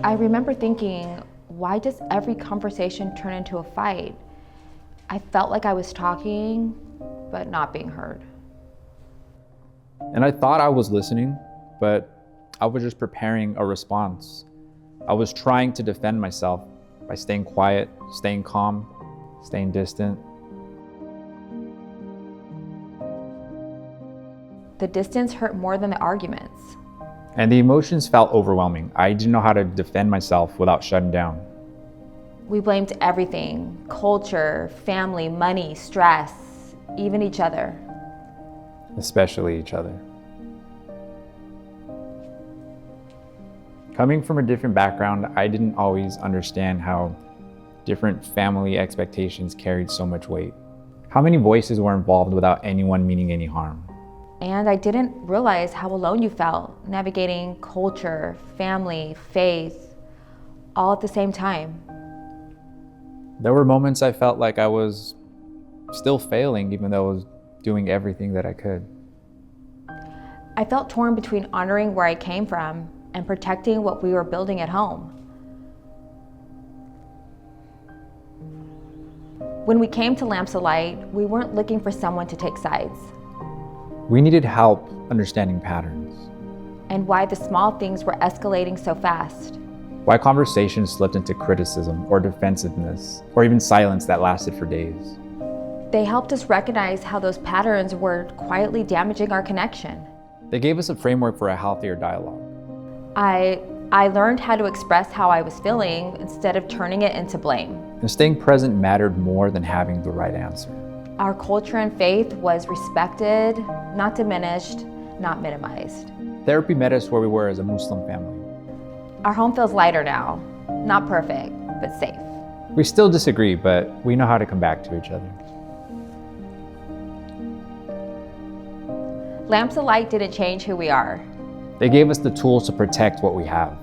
I remember thinking, why does every conversation turn into a fight? I felt like I was talking, but not being heard. And I thought I was listening, but I was just preparing a response. I was trying to defend myself by staying quiet, staying calm, staying distant. The distance hurt more than the arguments. And the emotions felt overwhelming. I didn't know how to defend myself without shutting down. We blamed everything: culture, family, money, stress, even each other. Especially each other. Coming from a different background, I didn't always understand how different family expectations carried so much weight. How many voices were involved without anyone meaning any harm? And I didn't realize how alone you felt, navigating culture, family, faith, all at the same time. There were moments I felt like I was still failing, even though I was doing everything that I could. I felt torn between honoring where I came from and protecting what we were building at home. When we came to Lamps of Light, we weren't looking for someone to take sides. We needed help understanding patterns. And why the small things were escalating so fast. Why conversations slipped into criticism or defensiveness, or even silence that lasted for days. They helped us recognize how those patterns were quietly damaging our connection. They gave us a framework for a healthier dialogue. I learned how to express how I was feeling instead of turning it into blame. And staying present mattered more than having the right answer. Our culture and faith was respected, not diminished, not minimized. Therapy met us where we were as a Muslim family. Our home feels lighter now. Not perfect, but safe. We still disagree, but we know how to come back to each other. Lamps of Light didn't change who we are. They gave us the tools to protect what we have.